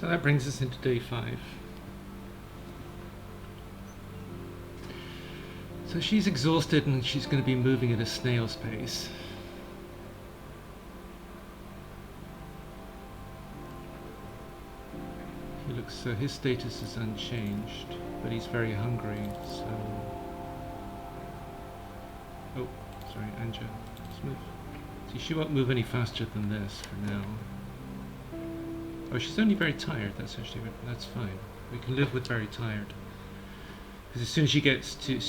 So that brings us into day 5. So she's exhausted and she's going to be moving at a snail's pace. He looks, his status is unchanged, but he's very hungry, so... Oh, sorry, Anja, let's move. See, she won't move any faster than this for now. Oh, she's only very tired, that's fine. We can live with very tired. Because as soon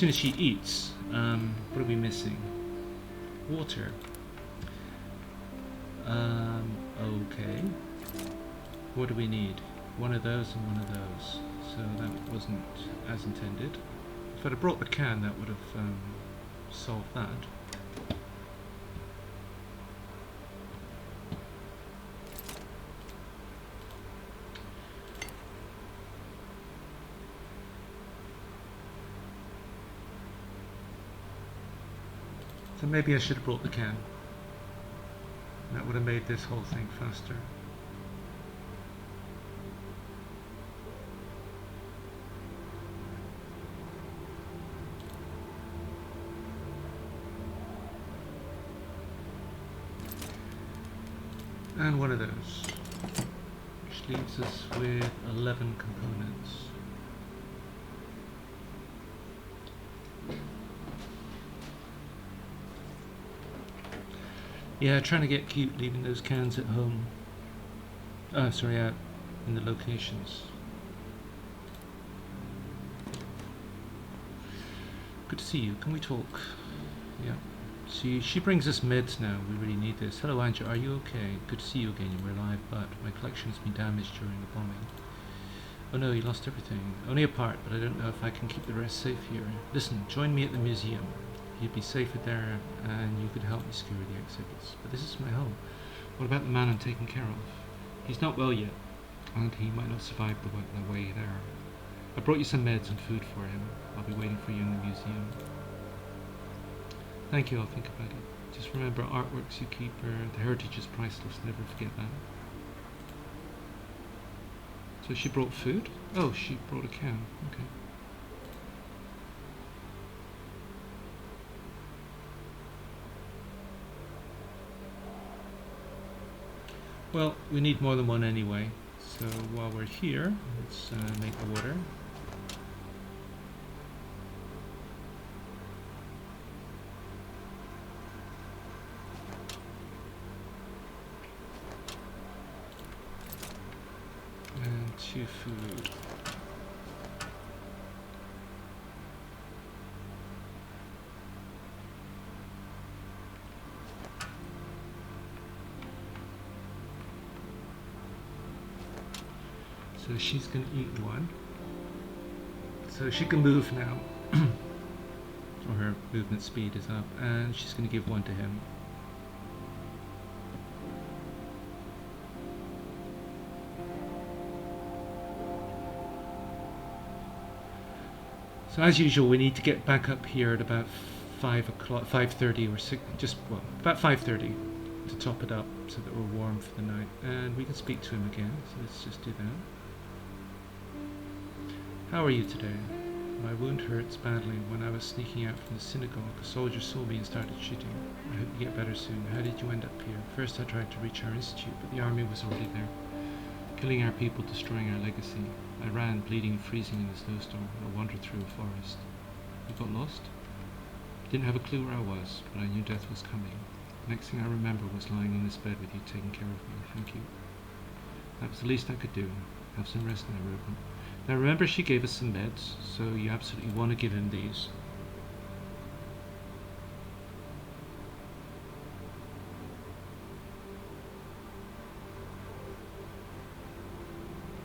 as she eats, what are we missing? Water. Okay. What do we need? One of those and one of those. So that wasn't as intended. If I'd have brought the can, that would have solved that. So maybe I should have brought the can. That would have made this whole thing faster. And one of those, which leaves us with 11 components. Yeah, trying to get cute, leaving those cans at home. Oh, sorry, out in the locations. Good to see you. Can we talk? Yeah. See, she brings us meds now. We really need this. Hello, Anja. Are you okay? Good to see you again. You were alive, but my collection has been damaged during the bombing. Oh no, you lost everything. Only a part, but I don't know if I can keep the rest safe here. Listen, join me at the museum. You'd be safer there, and you could help me secure the exhibits. But this is my home. What about the man I'm taking care of? He's not well yet, and he might not survive the way there. I brought you some meds and food for him. I'll be waiting for you in the museum. Thank you, I'll think about it. Just remember, artworks you keep, the heritage is priceless. Never forget that. So she brought food? Oh, she brought a can. Okay. Well, we need more than one anyway. So while we're here, let's make water. And 2 food. So she's going to eat one. So she can move now. Or her movement speed is up. And she's going to give one to him. So as usual, we need to get back up here at about 5 o'clock, 5:30 or 6, just, well, about 5:30 to top it up so that we're warm for the night. And we can speak to him again, so let's just do that. How are you today? My wound hurts badly. When I was sneaking out from the synagogue, a soldier saw me and started shooting. I hope you get better soon. How did you end up here? First I tried to reach our institute, but the army was already there, killing our people, destroying our legacy. I ran, bleeding and freezing in the snowstorm. I wandered through a forest. You got lost? Didn't have a clue where I was, but I knew death was coming. Next thing I remember was lying in this bed with you, taking care of me. Thank you. That was the least I could do. Have some rest now, Ruben. Now remember, she gave us some meds, so you absolutely want to give him these.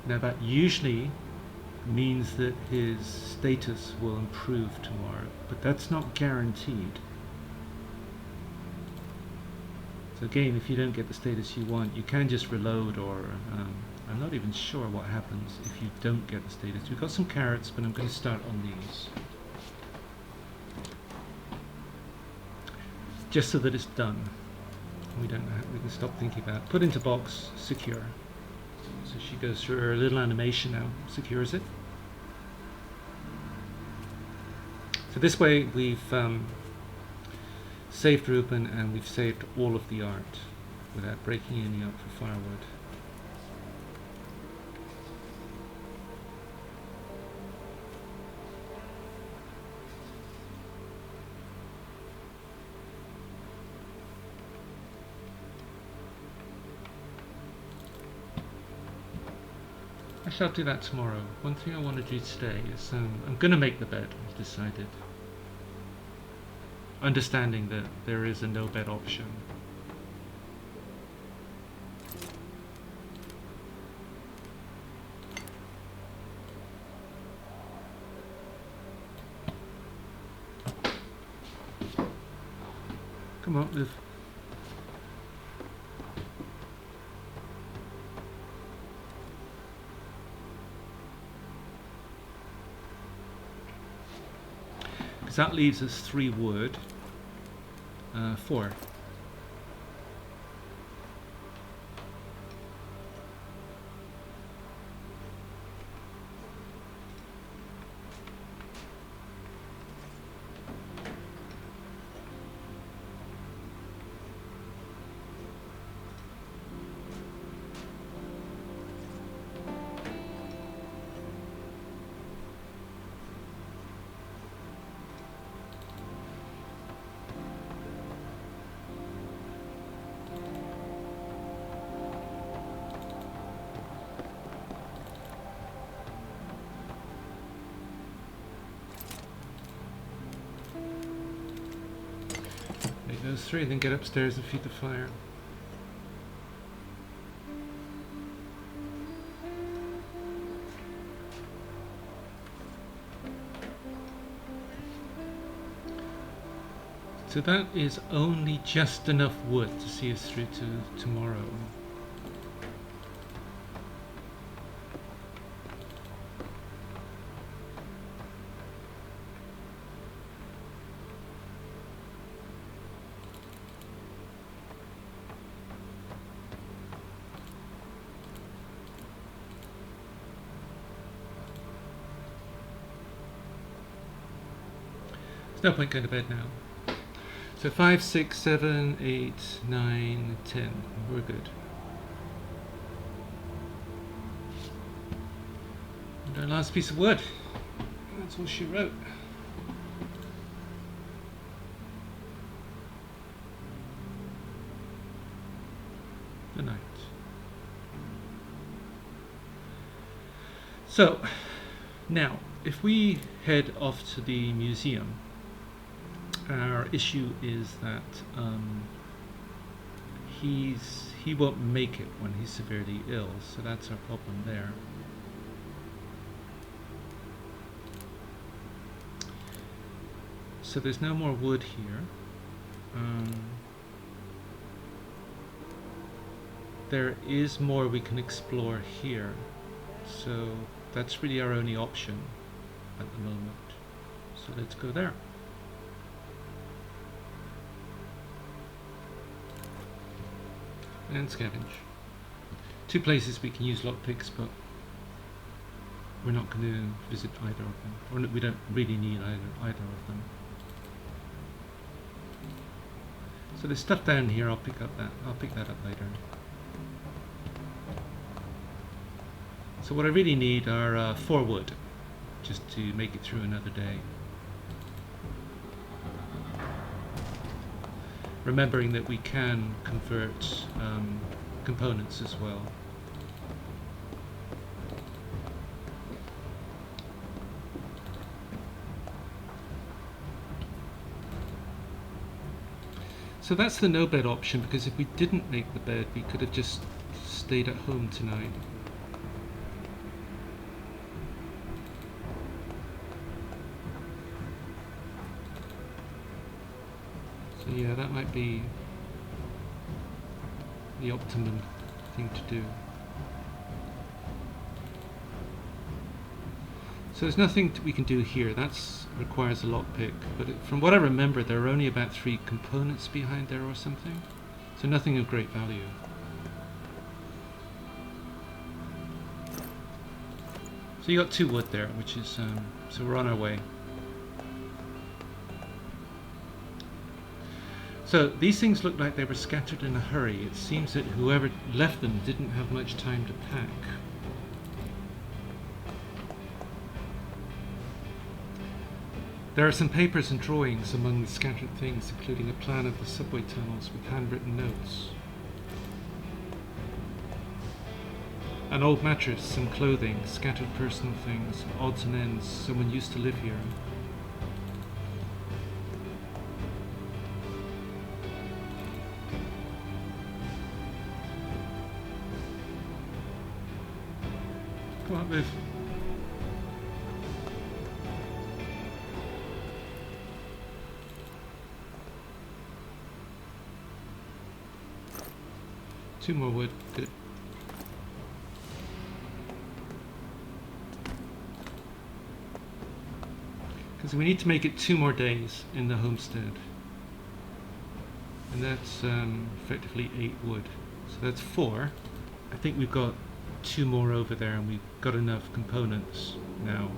Now that usually means that his status will improve tomorrow, but that's not guaranteed. So again, if you don't get the status you want, you can just reload, or I'm not even sure what happens if you don't get the status. We've got some carrots, but I'm going to start on these. Just so that it's done. We can stop thinking about it. Put into box, secure. So she goes through her little animation now, secures it. So this way we've saved Ruben and we've saved all of the art without breaking any up for firewood. I shall do that tomorrow. One thing I want to do today is I'm going to make the bed, I've decided. Understanding that there is a no bed option. Come on, Liv. Because that leaves us 3 wood. 4. Make those 3, then get upstairs and feed the fire. So that is only just enough wood to see us through to tomorrow. There's no point going to bed now. So 5, 6, 7, 8, 9, 10. We're good. And our last piece of wood. That's all she wrote. Good night. So, now, if we head off to the museum, our issue is that he won't make it when he's severely ill, so that's our problem there. So there's no more wood here. There is more we can explore here, so that's really our only option at the moment. So let's go there. And scavenge. 2 places we can use lockpicks, but we're not going to visit either of them. Or we don't really need either of them. So there's stuff down here. I'll pick that up later. So what I really need are 4 wood, just to make it through another day. Remembering that we can convert components as well. So that's the no bed option, because if we didn't make the bed, we could have just stayed at home tonight. So yeah, that might be the optimum thing to do. So there's nothing we can do here. That requires a lockpick, but from what I remember, there are only about 3 components behind there or something. So nothing of great value. So you got 2 wood there, which is so we're on our way. So these things look like they were scattered in a hurry. It seems that whoever left them didn't have much time to pack. There are some papers and drawings among the scattered things, including a plan of the subway tunnels with handwritten notes. An old mattress, some clothing, scattered personal things, odds and ends. Someone used to live here. Come on, Viv. Two more wood, good. Because we need to make it 2 more days in the homestead. And that's effectively 8 wood. So that's 4. I think we've got 2 more over there and we've got enough components now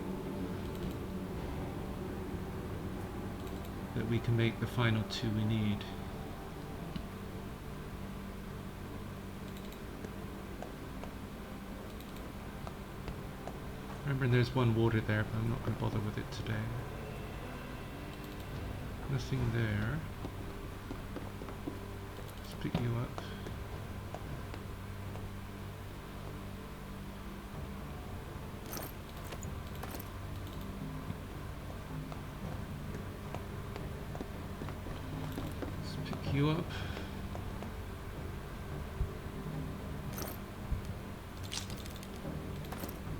that we can make the final 2 we need. Remember, there's 1 water there, but I'm not going to bother with it today. Nothing there. Let's pick you up. Let's pick you up.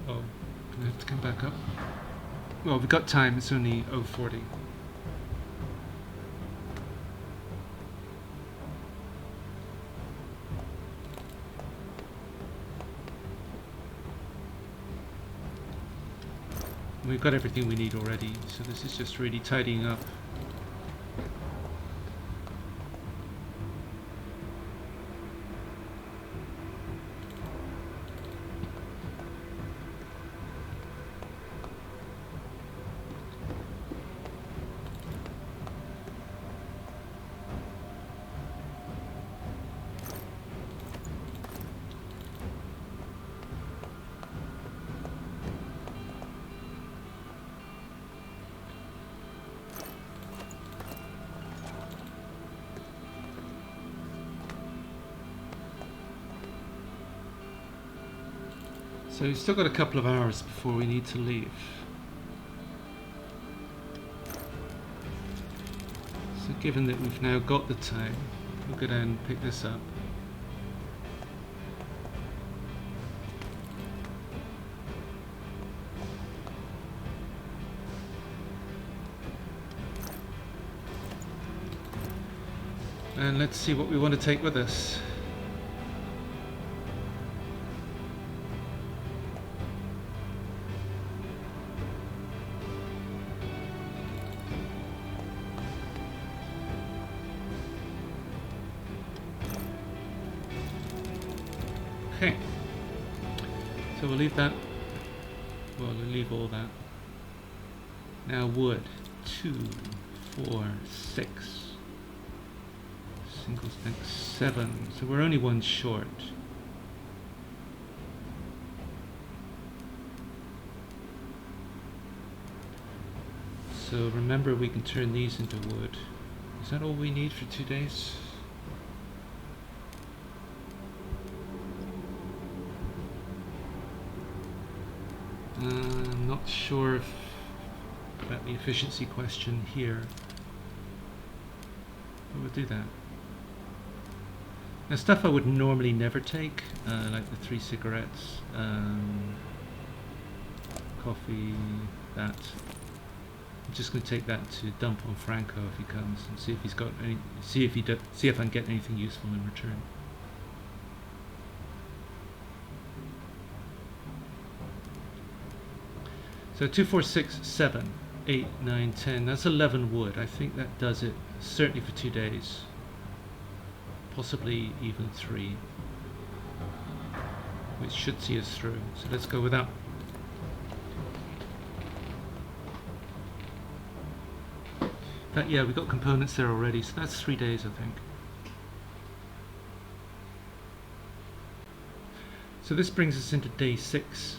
Oh. I have to come back up. Well, we've got time, it's only 0:40. We've got everything we need already, so this is just really tidying up. So we've still got a couple of hours before we need to leave. So given that we've now got the time, we'll go down and pick this up. And let's see what we want to take with us. Okay, so we'll leave that, well, we'll leave all that. Now wood, 2, 4, 6, single stack 7, so we're only 1 short. So remember, we can turn these into wood. Is that all we need for 2 days? I'm not sure about the efficiency question here, but we'll do that. Now, stuff I would normally never take, like the 3 cigarettes, coffee, that. I'm just going to take that to dump on Franco if he comes and see if he's got any. See if I can get anything useful in return. So 2, 4, 6, 7, 8, 9, 10. That's 11 wood. I think that does it, certainly for 2 days. Possibly even 3. Which should see us through. So let's go with that. But yeah, we got components there already, so that's 3 days, I think. So this brings us into day 6,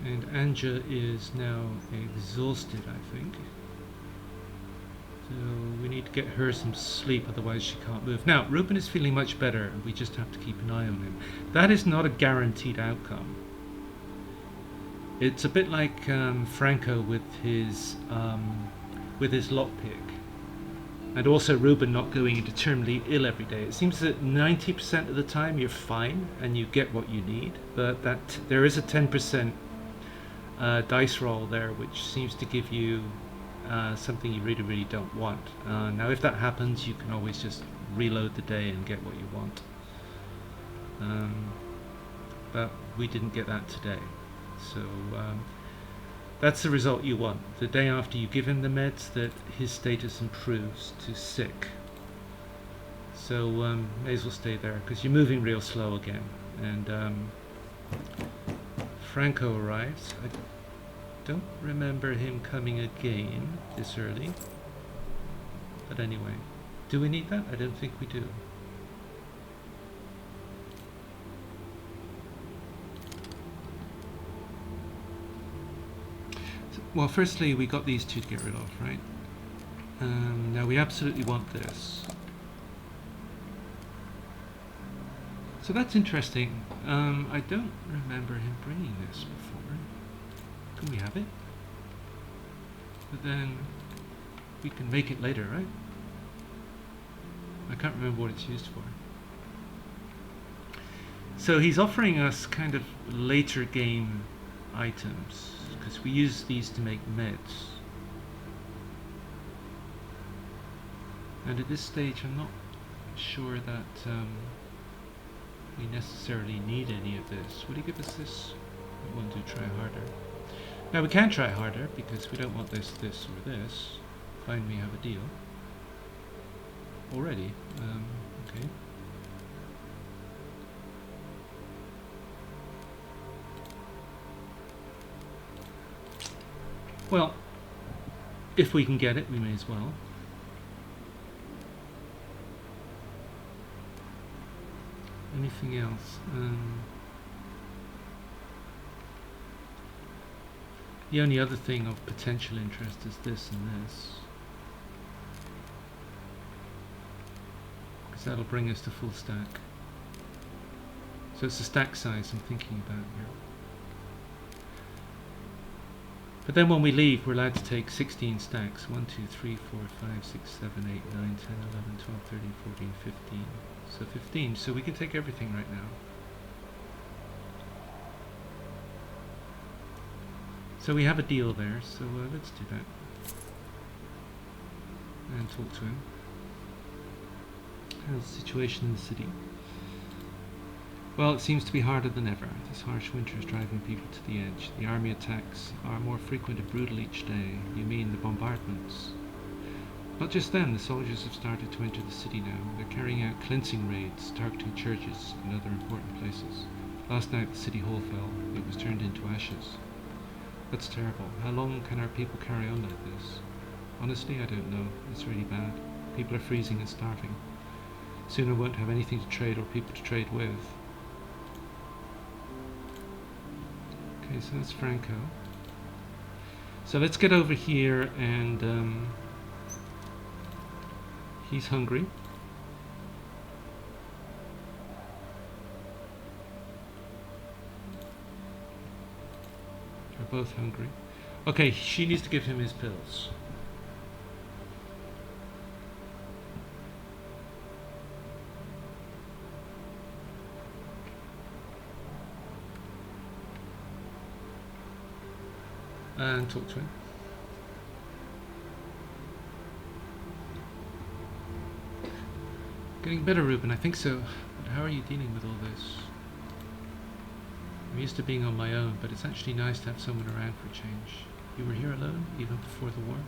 and Anja is now exhausted, I think. So we need to get her some sleep, otherwise she can't move. Now, Ruben is feeling much better, and we just have to keep an eye on him. That is not a guaranteed outcome. It's a bit like Franco with his lockpick. And also Ruben not going into terminally ill every day. It seems that 90% of the time you're fine and you get what you need, but that there is a 10% dice roll there which seems to give you something you really, really don't want. Now if that happens, you can always just reload the day and get what you want. But we didn't get that today. So that's the result you want. The day after you give him the meds, that his status improves to sick. So may as well stay there, because you're moving real slow again. And Franco arrives. I don't remember him coming again this early. But anyway, do we need that? I don't think we do. Well, firstly, we got these two to get rid of, right? Now we absolutely want this. So that's interesting. I don't remember him bringing this before. Can we have it? But then we can make it later, right? I can't remember what it's used for. So he's offering us kind of later game items, because we use these to make meds. And at this stage I'm not sure that we necessarily need any of this. Would he give us this? We want to try harder. Now we can try harder, because we don't want this, this, or this. Find me have a deal. Already? Okay. Well, if we can get it, we may as well. Anything else? The only other thing of potential interest is this and this, because that'll bring us to full stack. So it's the stack size I'm thinking about here. But then when we leave, we're allowed to take 16 stacks. 1, 2, 3, 4, 5, 6, 7, 8, 9, 10, 11, 12, 13, 14, 15. So 15. So we can take everything right now. So we have a deal there. So let's do that. And talk to him. How's the situation in the city? Well, it seems to be harder than ever. This harsh winter is driving people to the edge. The army attacks are more frequent and brutal each day. You mean the bombardments? Not just them, the soldiers have started to enter the city now. They're carrying out cleansing raids, targeting churches and other important places. Last night the city hall fell. It was turned into ashes. That's terrible. How long can our people carry on like this? Honestly, I don't know. It's really bad. People are freezing and starving. Soon we won't have anything to trade or people to trade with. Okay, so that's Franco. So let's get over here, and he's hungry. They're both hungry. Okay, she needs to give him his pills. And talk to him. Getting better, Ruben, I think so. But how are you dealing with all this? I'm used to being on my own, but it's actually nice to have someone around for a change. You were here alone, even before the war?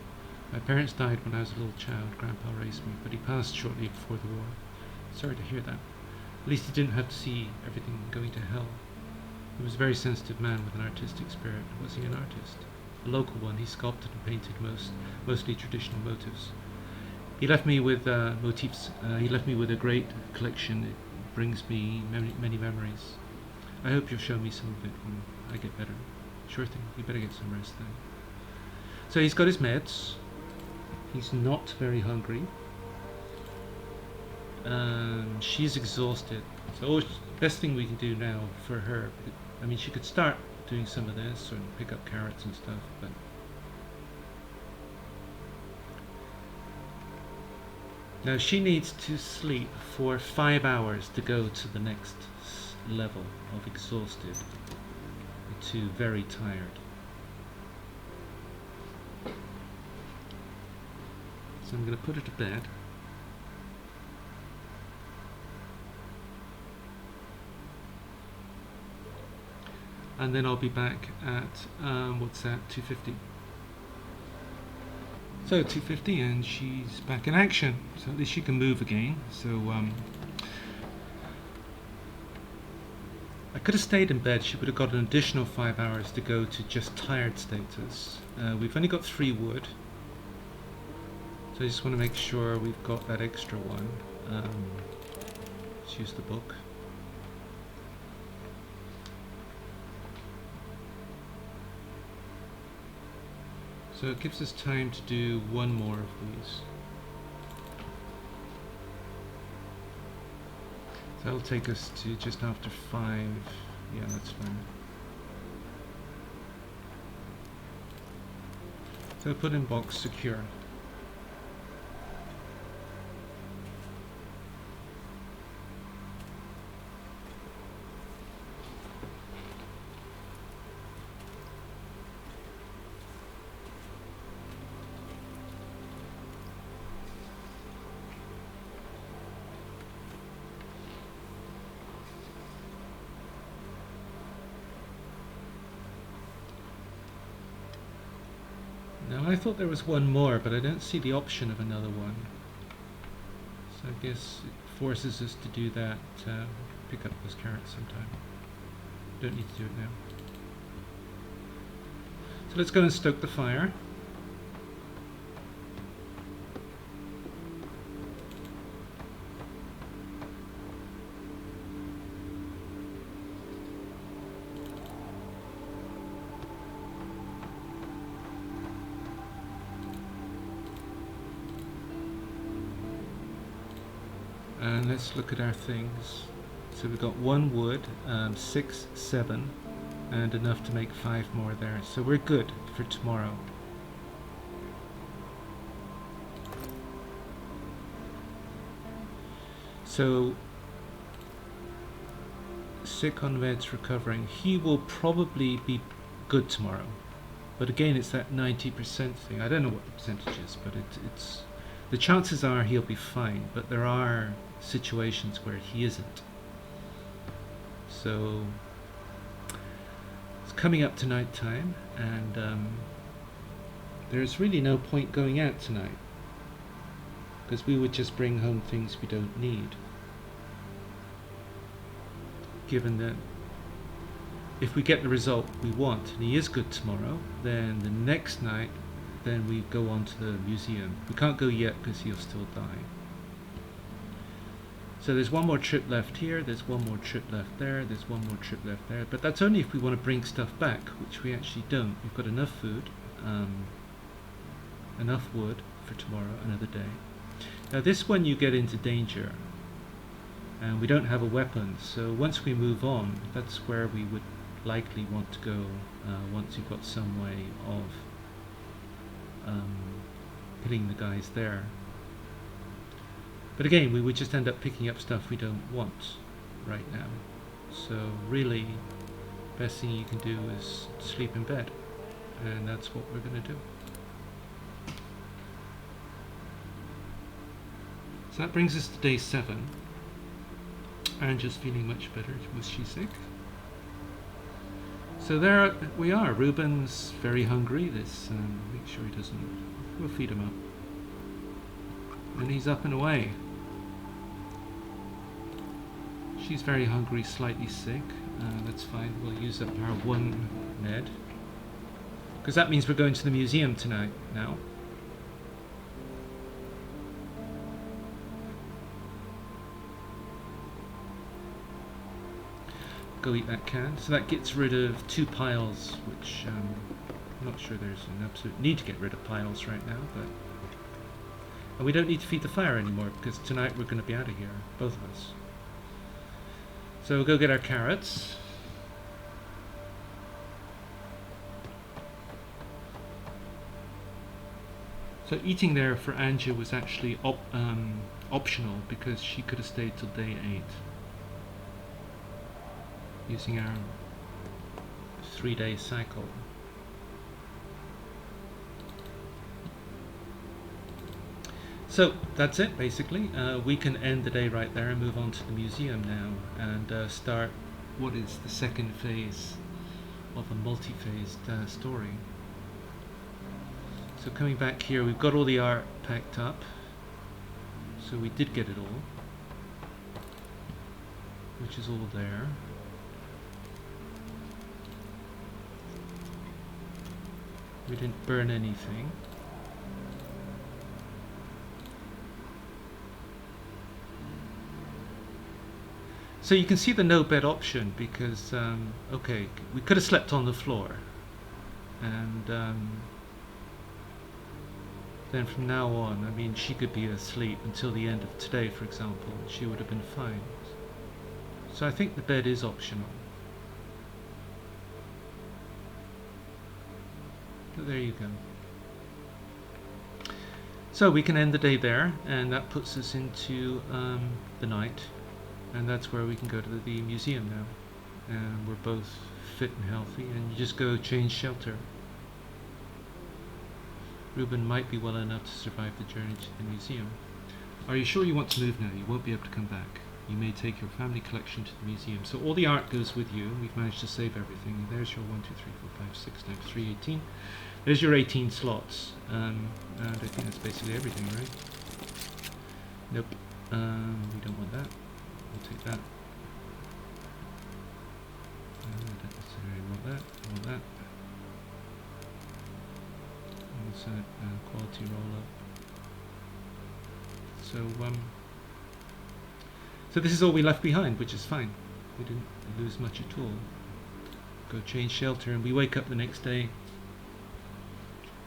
My parents died when I was a little child. Grandpa raised me, but he passed shortly before the war. Sorry to hear that. At least he didn't have to see everything going to hell. He was a very sensitive man with an artistic spirit. Was he an artist? A local one. He sculpted and painted mostly traditional motifs. He left me with motifs. He left me with a great collection. It brings me many memories. I hope you'll show me some of it when I get better. Sure thing. You better get some rest then. So he's got his meds. He's not very hungry. She's exhausted. So the best thing we can do now for her, I mean, she could start doing some of this or pick up carrots and stuff, but now she needs to sleep for 5 hours to go to the next level of exhausted to very tired. So I'm going to put her to bed. And then I'll be back at, what's that, 2:50. So 2:50 and she's back in action. So at least she can move again. So I could have stayed in bed. She would have got an additional 5 hours to go to just tired status. We've only got 3 wood. So I just want to make sure we've got that extra one. Let's use the book. So it gives us time to do one more of these. So that'll take us to just after 5. Yeah, that's fine. So put in box secure. Now I thought there was one more, but I don't see the option of another one. So I guess it forces us to do that, pick up those carrots sometime. Don't need to do it now. So let's go and stoke the fire. And let's look at our things. So we've got 1 wood, 6, 7, and enough to make 5 more there. So we're good for tomorrow. So, sick on meds, recovering. He will probably be good tomorrow. But again, it's that 90% thing. I don't know what the percentage is, but it's the chances are he'll be fine, but there are situations where he isn't. So it's coming up to night time, and there's really no point going out tonight, because we would just bring home things we don't need, given that if we get the result we want and he is good tomorrow, then the next night then we go on to the museum. We can't go yet because he'll still die. So there's one more trip left here, there's one more trip left there, there's one more trip left there, but that's only if we want to bring stuff back, which we actually don't. We've got enough food, enough wood for tomorrow, another day. Now this one you get into danger, and we don't have a weapon, so once we move on, that's where we would likely want to go, once you've got some way of hitting the guys there. But again, we would just end up picking up stuff we don't want right now. So really, best thing you can do is sleep in bed, and that's what we're going to do. So that brings us to day 7. And just feeling much better. Was she sick? So there we are. Ruben's very hungry. Let's make sure he doesn't. We'll feed him up. And he's up and away. She's very hungry, slightly sick. That's fine. We'll use up our 1 med. Because that means we're going to the museum tonight now. go eat that can. So that gets rid of 2 piles, which I'm not sure there's an absolute need to get rid of piles right now, but... And we don't need to feed the fire anymore, because tonight we're going to be out of here, both of us. So we'll go get our carrots. So eating there for Anja was actually optional, because she could have stayed till day 8. Using our 3-day cycle. So that's it basically. We can end the day right there and move on to the museum now and start what is the second phase of a multi-phased story. So coming back here, we've got all the art packed up. So we did get it all, which is all there. We didn't burn anything. So you can see the no bed option because, okay, we could have slept on the floor. And then from now on, I mean, she could be asleep until the end of today, for example, and she would have been fine. So I think the bed is optional. But there you go. So we can end the day there, and that puts us into the night, and that's where we can go to the museum now. And we're both fit and healthy, and you just go change shelter. Ruben might be well enough to survive the journey to the museum. Are you sure you want to move now? You won't be able to come back. You may take your family collection to the museum. So all the art goes with you. We've managed to save everything. There's your 1, 2, 3, 4, 5, 6, 9, 3, 18. There's your 18 slots. And I think that's basically everything, right? Nope. We don't want that. We'll take that. I don't necessarily want that. I want that. Also, quality roll up. So this is all we left behind, which is fine. We didn't lose much at all. Go change shelter, and we wake up the next day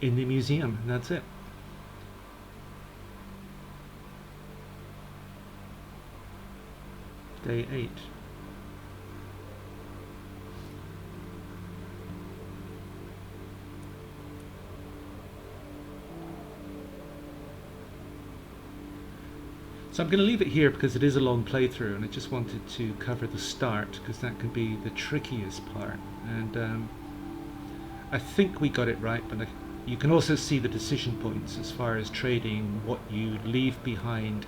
in the museum, and that's it. Day 8. So I'm going to leave it here because it is a long playthrough, and I just wanted to cover the start because that can be the trickiest part. And I think we got it right, but you can also see the decision points as far as trading what you leave behind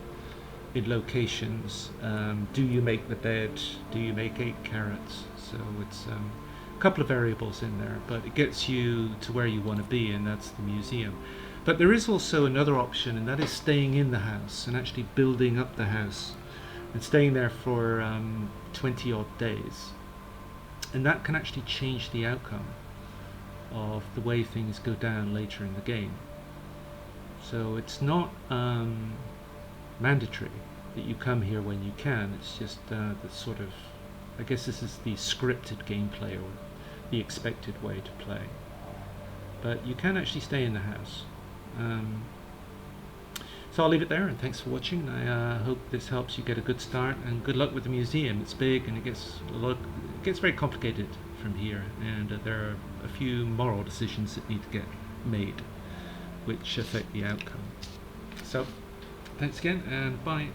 in locations. Do you make the bed? Do you make 8 carrots? So it's a couple of variables in there, but it gets you to where you want to be, and that's the museum. But there is also another option, and that is staying in the house and actually building up the house and staying there for 20 odd days. And that can actually change the outcome of the way things go down later in the game. So it's not mandatory that you come here when you can. It's just the sort of, I guess this is the scripted gameplay or the expected way to play. But you can actually stay in the house. So I'll leave it there, and thanks for watching. I hope this helps you get a good start, and good luck with the museum. It's big and it gets very complicated from here, and there are a few moral decisions that need to get made which affect the outcome. So thanks again, and bye.